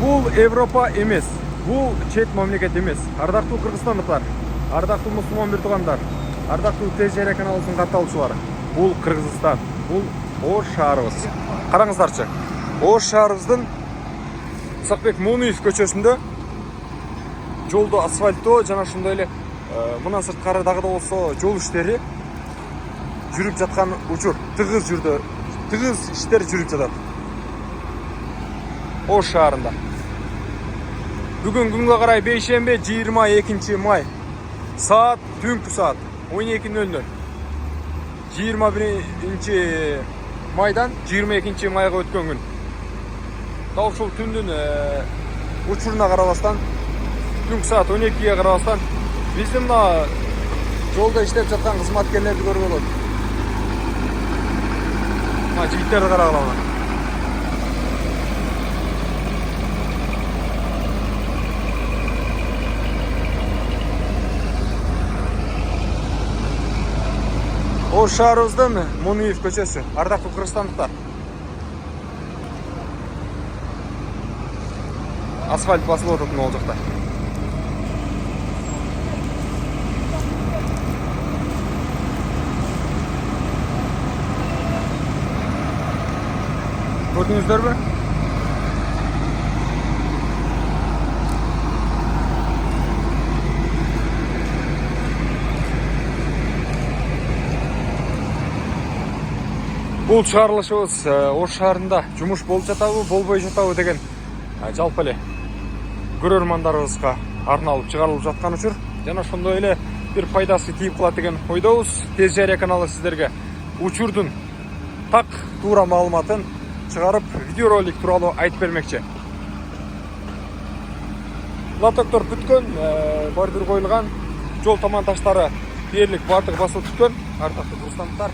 Бұл Европа емес, бұл чет мемлекет емес. Ардақтуу кыргызстандыктар, ардақтуу мусулман бир туугандар, ардақтуу ТЖР каналыбыздын катталуучулары. Бұл Кыргызстан, бұл Ош шаарыбыз. Караңыздарчы, Ош шаарыбыздын Сакбек Мунуев көчөсүндө жолду асфальттоо жана ошондой эле мына сырткары дагы да болсо жол иштери жүрүп жаткан учур. Тыгыз иштер жүрүп жатат Ош шаарында. Бүгүн күнгө карай бейшемби 22 май. Саат түнкү саат 12:00. 21 майдан 22 майга өткөн күн. Дал ушул түндүн учуруна карабастан, түнкү саат 12-ге карабастан биздин мына жолдо иштеп жаткан кызматкерлерди көрүп болот. Мына жигиттерди карагыла. Ош шаарыбыздын Мунуев көчөсү. Ардактуу кыргызстандыктар. Асфальт басылып атат могул жакта. Көрдүңүздөрбү? Бул чыгарылышыбыз Ош шаарында жумуш болуп жатабы, болбой жатабы деген жалпы эле көрөрмандарыбызга арналып чыгарылып жаткан учур. Жана ошондой эле бир пайдасы тийип калат деген ойдобуз. ТЖР каналы сиздерге учурдун так туура маалыматын чыгарып, видеоролик тууралуу айтып бермекчи. Латоктор бүткөн, бордюр коюлган, жол таман таштары дээрлик бардыгы басылып бүткөн. Ардактуу кыргызстандыктар,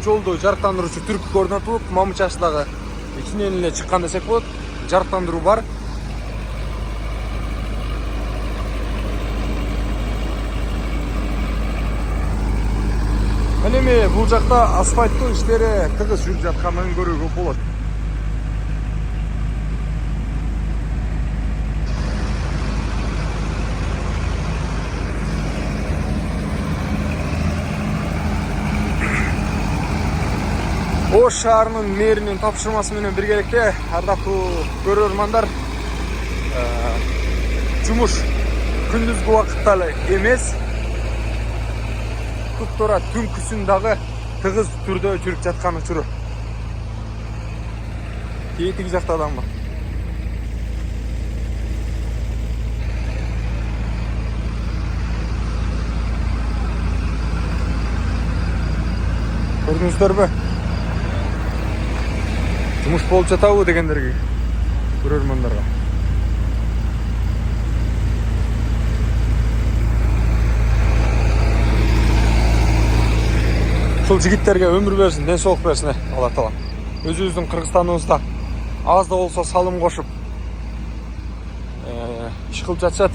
жолду жарыктандыруучу түрк орнотулуп, мамычасы дагы ичинен эле чыккан десек болот. Жарыктандыруу бар. Эми бул жакта асфальттоо иштери тыгыз жүрүп жатканын көрүүгө болот. Ош шаарынын мэринин тапшырмасы менен биргеликте ардактуу көрөрмандар, жумуш күндүзгү убакытта эле эмес, туптура түнкүсүн дагы тыгыз түрдө жүрүп жаткан учуру. Тиги жакта адам бар. Көрдүңүздөрбү? Жумуш болуп жатабы дегендерге, көрөрмандарга. Ушул жигиттерге өмүр берсин, ден соолук берсин, Алла таала. Өзүбүздүн Кыргызстаныбызда аз да болсо салым кошуп иш кылып жатышат.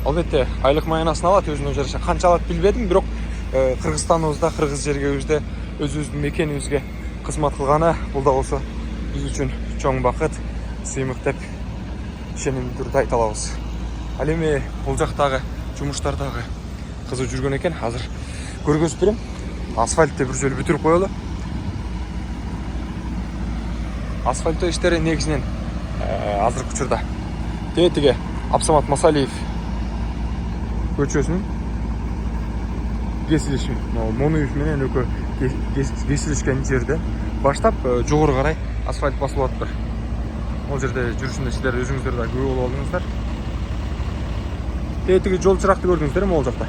Албетте, айлык маянасын алат, өзүнө жараша. Канча алат билбедим, бирок Кыргызстаныбызда, кыргыз жергебизде өзүбүздүн мекенибизге кызмат кылганы бул да болсо биз үчүн чоң бакыт, сыймык деп ишенимдүү түрдө айта алабыз. Ал эми бул жактагы жумуштар дагы кызып жүргөн экен. Азыр көргөзүп берем. Асфальтты бир жолу бүтүрүп коелу. Асфальттоо иштери негизинен азыркы учурда тетиге Абсамат Масалиев көчөсүнүн кесилиши, Мунуев менен экөө кесилишкен жерде баштап жогору карай асфальт басылып атыптыр. Ол жерде жүрүшүндө сиздер өзүңүздөр да күбө болуп алдыңыздар. Тетиги жол чыракты көрдүңүздөр могул жакта.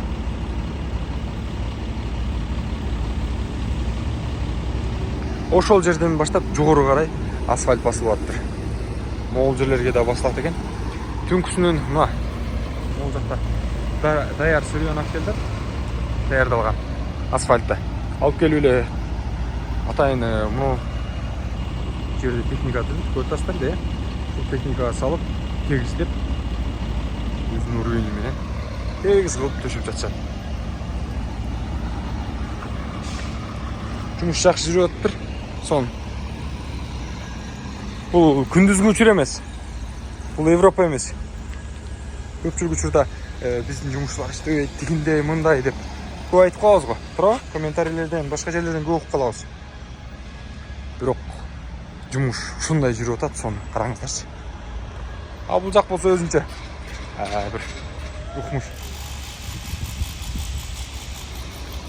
Ошол жерден баштап жогору карай асфальт басылып атыптыр. Могул жерлерге да басылат экен. Түнкүсүнөн мына могул жакта даяр сырыйан келдир. Даярдалган асфальтты алып келип эле атайын мына жерде техника көрүп атасыздар да. Бул техникага салып, тегиздеп өзүнүн уровени менен тегиз кылып төшөп жатышат. Жумуш жакшы жүрүп атыптыр. Сон Бұл күндізгі учур эмес. Бұл Европа эмес. Көпчүлүк учурда биздин жумушчулар иштебейт, тигиндей, мындай деп көп айтып калабыз го. Туура? Комментарийлерден, башка жерлерден көп окуп калабыз. Бирок жумуш ушундай жүрүп атат, сону караңыздарчы. А бул жак болсо өзүнчө бир укмуш.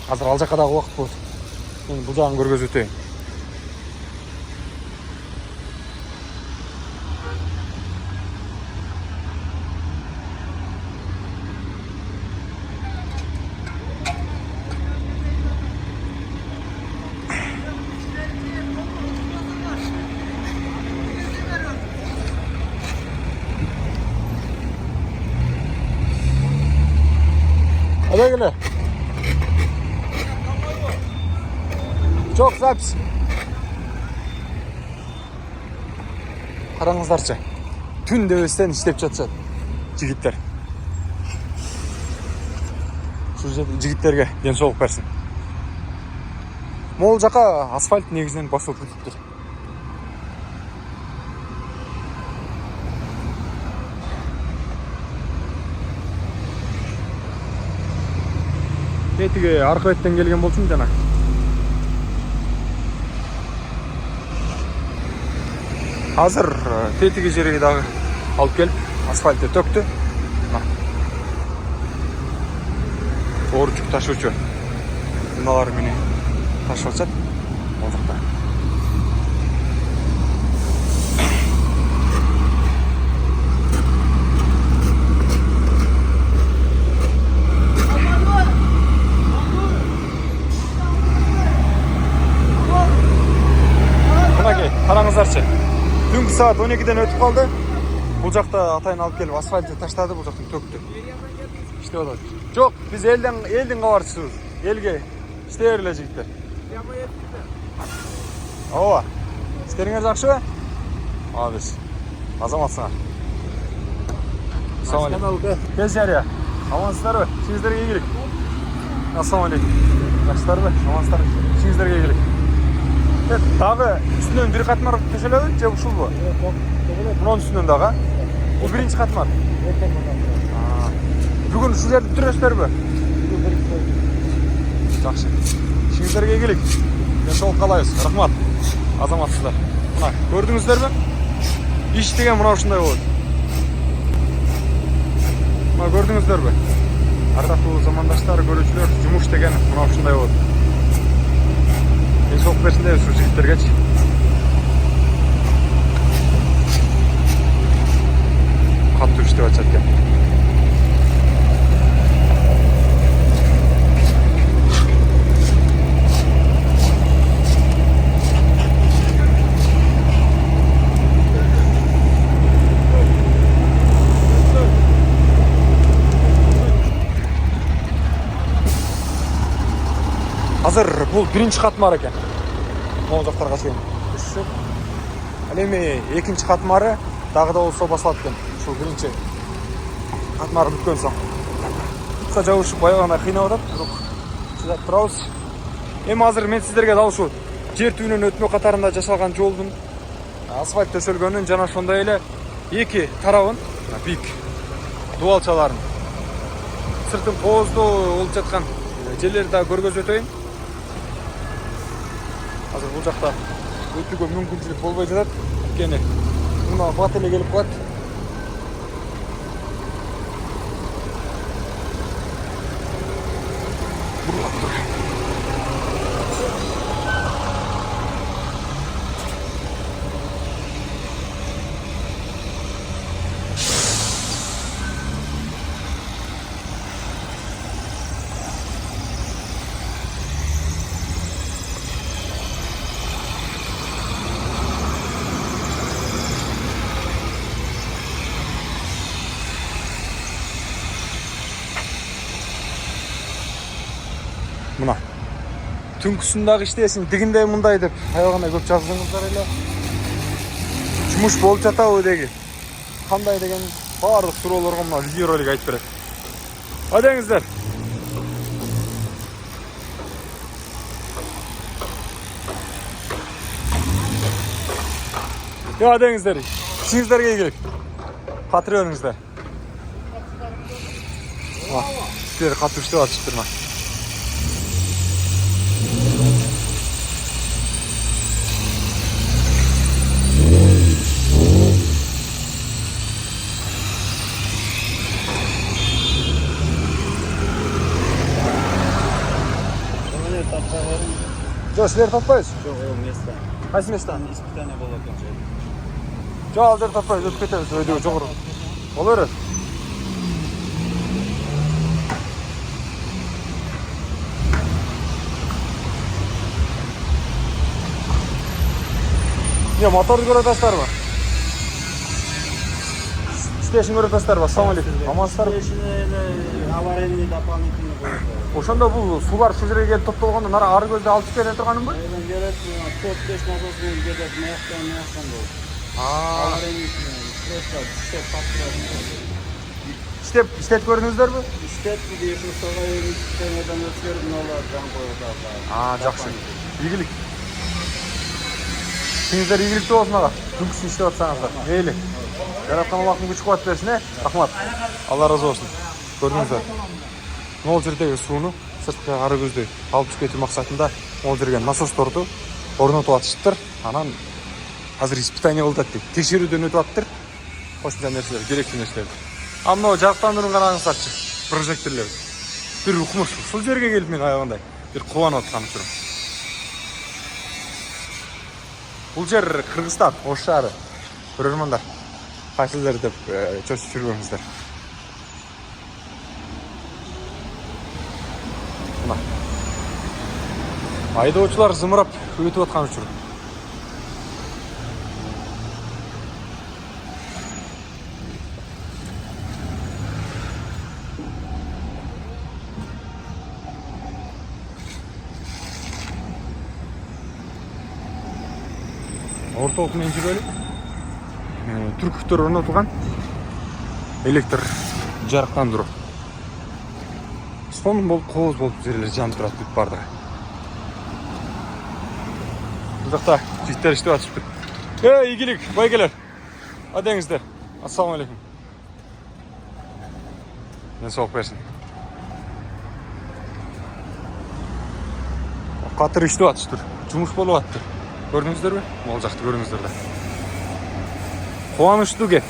Азыр ал жакка дагы убакыт болот. Мен бул жагын көргөзүп өтөйүн. Келе. Жоқ, запись. Қараңыздарчы. Түн дебестен иштеп жатышат жигиттер. Шу жигиттерге денсаулық берсин. Мол жака асфальт негизинен басылып кетиптир. Тетиге аркы беттен келген болчумун жана. Азыр тетиги жерге дагы алып келип асфальтты төктү. Оор жүк ташуучу унаалар менен ташып атат. Ал жакта. Караңыздарчы. Түнкү саат 12ден өтүп калды. Бул жакта атайын алып келип асфальтты таштады, бул жактан төктү. Иштеп атат. Жок, биз элдин кабарчысыбыз. Элге иштей бергиле жигиттер. Ооба. Истериңер жакшыбы? Молодец. Азаматсыңар. Ассалам алейкум. Кез-жария. Амансыздарбы? Ишиңиздерге ийгилик. Ассалам алейкум. Жакшысыздарбы? Амансыздарбы? Ишиңиздерге ийгилик. Дагы үстүнөн бир катмар төшөлөбү же ушулбу? Мунун үстүнөн дагы. Бул биринчи катмар. Бүгүн ушул жерде бүтүрөсүздарбы? Жакшы. Ишиңиздерге ийгилик. Денсаулык каалайбыз. Рахмат. Азаматсыздар. Мына көрдүңүздөрбү? Иш деген мына ушундай болот. Мына көрдүңүздөрбү? Ардактуу замандаштар, көрүүчүлөр, жумуш деген мына ушундай болот. Денсаулык берсин дейбиз ушул жигиттергечи. Каттуу иштеп атышат экен. Азыр бул биринчи катмар экен. Могу жактарга чейин. Ал эми экинчи катмары дагы да болсо басылат экен. Ушул биринчи катмары бүткөн соң. Кытка жабышып баягына кыйнап атат, бирок чыдап турабыз. Эми азыр мен сиздерге дал ушул жер түбүнөн өтмө катарында жасалган жолдун асфальт төшөлгөнүн жана ошондой эле эки тарабын бийик дубалчаларын сыртын кооздоо болуп жаткан жерлерди да көргөзүп өтөйүн. Азыр бул жакта өтүүгө мүмкүнчүлүк болбой жатат. Анткени мына бат эле келип калат. Мына түнкүсүн дагы иштесин, тигиндей мындай деп аягына көп жаздыңыздар эле. Жумуш болуп жатабы деги, кандай деген баардык суроолорго мына видеоролик айтып берет. Адеңиздер. Yo dеңіздер. Кішіңіздерге келік. Қатырып өріңіздер. Сіздер қатып іште атышып тұрма. Жоқ, сіздер таппайсыз? Жоқ, ол места. Қайсы места? Испытание болады екен. Жоқ, ал жер таппайсыз, өтіп кетеміз, өйдеу жоғыр. Ол өрі? Не, моторды көріп ма? Стешін көріп ма? Ассалаумалейкум. Амансыздар ма? Аварийный дополнительный қойды. Ошонда бұл сулар шу жерге келіп топталғанда нара ары көзде алып түспеден тұрғаным ба? Берет, 4-5 насос болып кетеді, маяқтан болды. Аварийный просто істеп тапсырады. Істеп көрдіңіздер бі? Істеп дейді, жұмыстарға өткен өткеріп нолар жан қойды. Жақсы. Игілік. Сендер игілікті болсын аға. Күнкісін істеп атсаңыздар. Мейлі. Жаратқан Аллахтың күш қуат берсін, рахмат. Алла разы болсын. Көрдіңіздер. Ол жердегі суыны сыртқа ары көзде алып түсіп кету мақсатында ол жерге насос торды орнатып атышыптыр. Анан қазір испытание болды дейді. Тексеруден өтіп аттыр. Қосымша нәрселер, керекті нәрселер. А мынау жарықтандыруын қараңыздаршы. Прожектрлер. Bir ұқмыш. Сол жерге келіп мен аяғандай. Bir қуанып атқаным жүрмін. Бұл жер Қырғызстан, осы шары. Көрермандар. Қайсыздар деп чөшіп жүргеніңіздер. Мына. Айдоочылар зымырап өтіп атқан жүр. Орталықмен жүрелі. Түркіштер орнатылған электр жарықтандыру. Соның болып қоғыз болып жерлер жанып тұрады деп барды. Бұл жақта жүйттер ішті атышып тұр. Игілік, байгелер. Адеңіздер. Ассалаумалейкум. Мен соғып берсін. Қатыр ішті атышып тұр. Жұмыс болып аттыр. Көрдіңіздер бе? Ол жақты көрдіңіздер де. Қуанышты кет.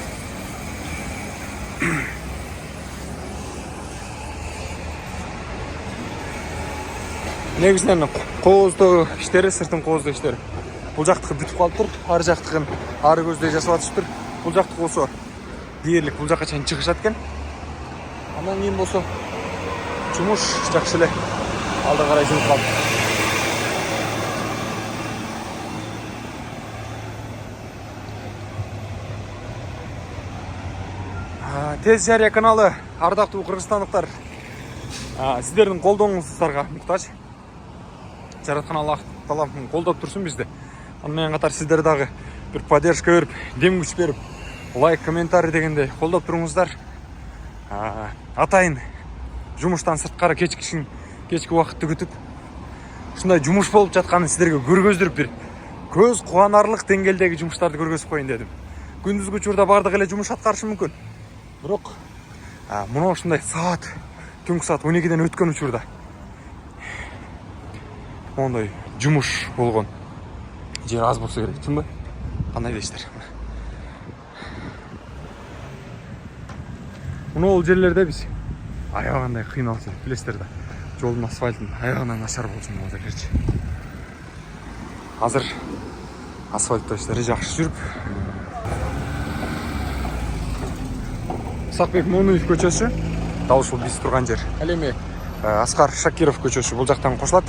Негізінен қоғызды іштері, сыртын қоғызды іштері. Бұл жақтықы бүтіп қалып тұр, ары жақтықын ары көзде жасап атышып тұр. Бұл жақтық осы дерлік бұл жаққа чейін шығыш аткен. Анан кейін болса жұмыс жақшылы алды қарай жүріп қалды. Тез жария каналы, ардақты қырғызстандықтар, сіздердің қолдауыңыздарға мұқтаж. Жаратқан Аллах талабын қолдап тұрсын бізді. Онымен қатар сіздер дағы бір поддержка беріп, дем күш беріп, лайк, комментарий дегенде қолдап тұрыңыздар. Атайын жұмыстан сыртқары кешкі уақытты күтіп, шындай жұмыс болып жатқанын сіздерге көргөздіріп бір көз қуанарлық деңгейдегі жұмыстарды көргөзіп қойын дедім. Күндізгі учурда бардық эле жұмыс атқарышы мүмкін. Бирок мына ушундай саат, түнкү саат 12ден өткөн учурда мондай жумуш болгон жер аз болсо керек, чынбы? Кандай дейсиздер? Мына ол жерлерде биз аябагандай кыйналып билесиздер да. Жолдун асфальтын аябагынан начар болчу могу жерлерчи. Азыр асфальттоо иштери жакшы жүрүп, Сакбек Монуев көчөсү, дал ушул биз турган жер. Ал эми Аскар Шакиров көчөсү бул жактан кошулат.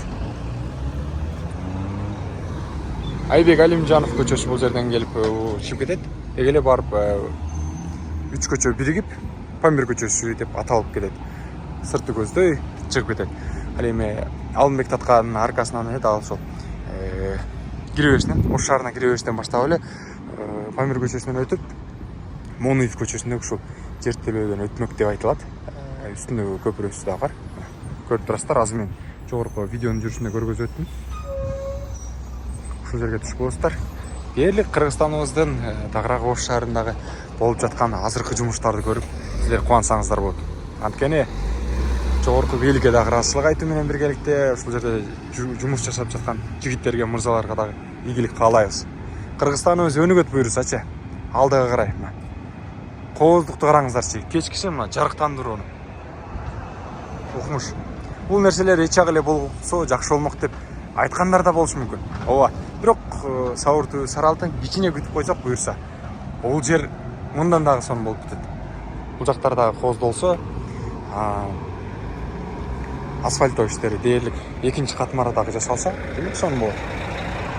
Айбек Алимжанов көчөсү бул жерден келип чыгып кетет. Эгеле барып 3 көчө биригип Памир көчөсү деп аталып кетет. Сырты көздөй чыгып кетет. Ал эми Алымбек Татканын аркасынан дал ошол киребештен, Ош шаарына киребештен баштап эле Памир көчөсүнөн өтүп Монуев көчөсүндө ушул жертөлөөдөн өтмөк деп айтылат. Үстүндөгү көпүрөсү да бар. Көрүп турасыздар, азыр мен жогорку видеонун жүрүшүндө көргөзүп өттүм. Ушул жерге түшүп болосуздар. дерлік Қырғызстанымыздың Тағрaq Ош шаарындағы болып жатқан азыркы жұмыштарды көріп, сіздер қуансаңыздар болады. Анткени жогорку бийликке дагы ыраазычылык айтуу менен биргеликте ушул жерде жумуш жашап жаткан жигиттерге, мырзаларга дагы ийгилик каалайбыз. Кыргызстаныбыз өнүгөт буюрсачы, алдыга карай. Кооздукту караңыздарчы, кечкиче мына жарыктандырууну. Укмуш. Бул нерселер эч эле болсо жакшы болмок деп айткандар да болушу мүмкүн. Ооба. Бирок Сауыртуу Саралтын кичине күтүп койсок буюрса, бул жер мындан дагы сонун болуп кетет. Бул жактардагы кооздолсо, асфальттоо иштери дээрлик экинчи катмара дагы жасалса, демек сонун болот.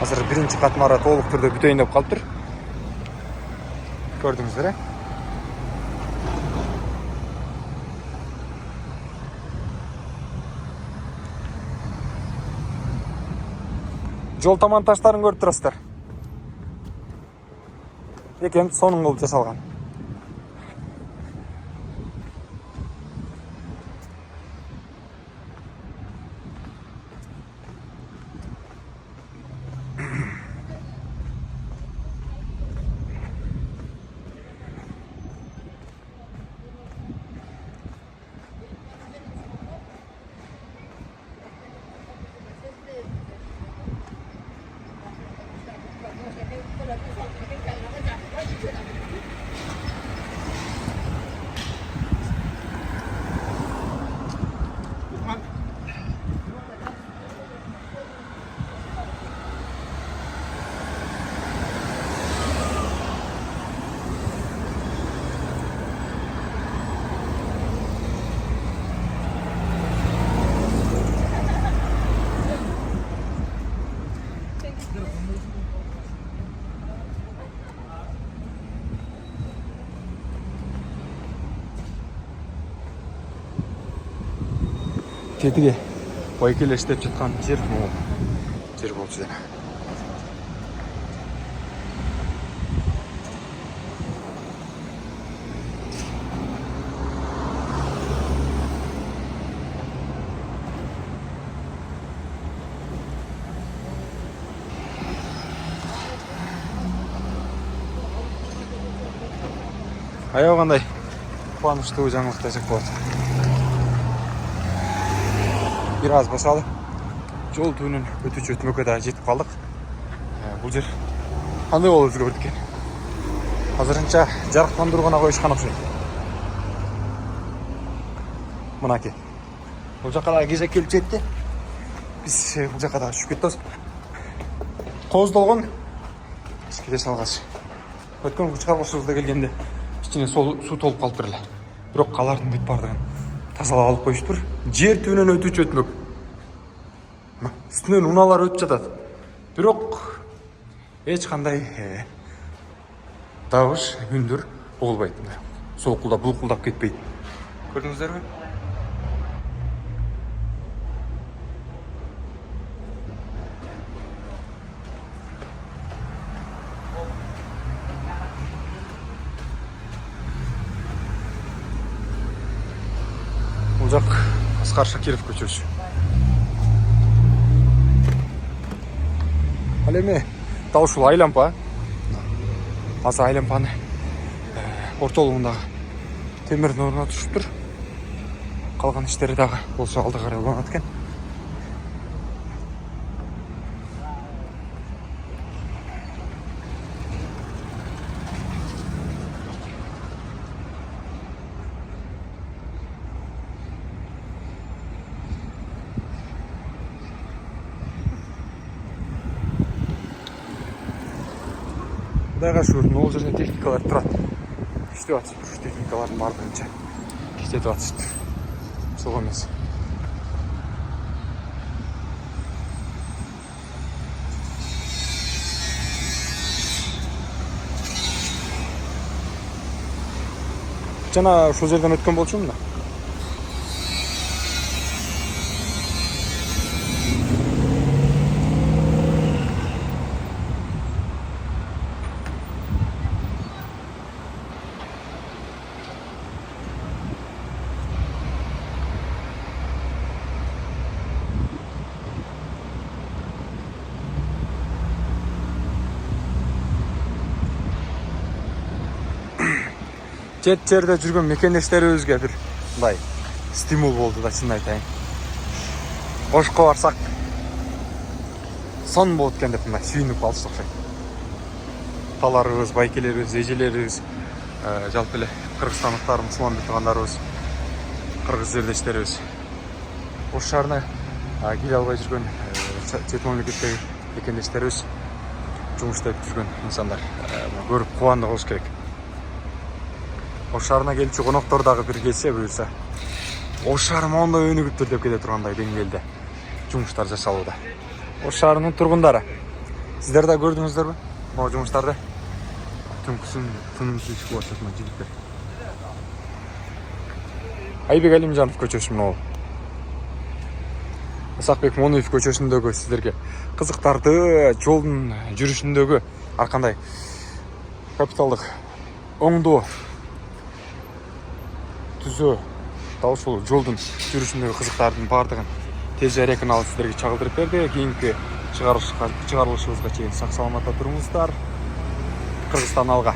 Азыр биринчи катмара толук түрдө бүтөйүн деп калыптыр. Көрдүңүздөр, жол таман таштарын көрүп турасыздар. Экен сонун кылып жасалган. Тетиге байкел иштеп жаткан жер могул жер болчу жана. Аябай кандай кубанычтуу жаңылык десек болот. Бир аз басалы жол түбүнүн өтүүчү өтмөккө да жетип калдык. Бул жер кандай болуп өзгөрдү экен? Азырынча жарыктандыруу гана коюшкан окшойт. Мынакей. Бул жакка да кезек келип жетти. Биз бул жакка да түшүп кетебиз. Кооздолгон кечке салгаш. Өткөн чыгарбашыбызда келгенде ичине суу толуп калыптыр эле. Бирок алардын бүт бардыгын тазалап алып коюштур. Жер түбүнөн өтүүчү өтмөк. Үстүнөн унаалар өтүп жатат. Бирок эч кандай дабыш, үндүр угулбайт. Солкулдап, булкулдап кетпейт. Көрдүңүздөрбү? Бул жак Аскар Шакиров көчөсү. Ал эми дал ушул айлампа. Азыр айлампаны ортолугундагы темирдин ордуна түшүптүр. Калган иштери дагы болсо алды карай уланат экен. Кудайга шүгүр, могул жерде техникалар турат. Иштеп атышып туруш техникалардын бардыгынча иштетип атышыптыр. Сол эмес. Жана ушул жерден өткөн болчумун да. чет жерде жүргөн мекендештерибизге бир мындай стимул болду да, чынын айтайын. Ошко барсак сон болот экен деп мындай сүйүнүп калышты окшойт. Таларыбыз, байкелерибиз, эжелерибиз, жалпы эле кыргызстандыктар, мусулман туугандарыбыз, кыргыз жердештерибиз Ош шаарына келе албай жүргөн чет мамлекеттеги мекендештерибиз, жумуш иштеп жүргөн инсандар көрүп кубанды болуш керек. Ош шаарына келчү коноктор дагы бир келсе буюрса, Ош шаары моундай өнүгүптүр деп келе тургандай деңгээлде жумуштар жасалууда. Ош шаарынын тургундары, сиздер да көрдүңүздөрбү могу жумуштарды? Түнкүсүн тынымсыз иш кылып атат мына жигиттер. Айбек Алимжанов көчөсү могу. Исакбек Моноев көчөсүндөгү сиздерге кызыктарды, жолдун жүрүшүндөгү ар кандай капиталдык оңдоо түзөө дал ушул жолдун жүрүшүндөгү кызыктардын баардыгын тез жайра каналы сиздерге чагылдырып берди. Кийинки чыгарылышыбызга чейин сак саламатта туруңуздар. Кыргызстан алга.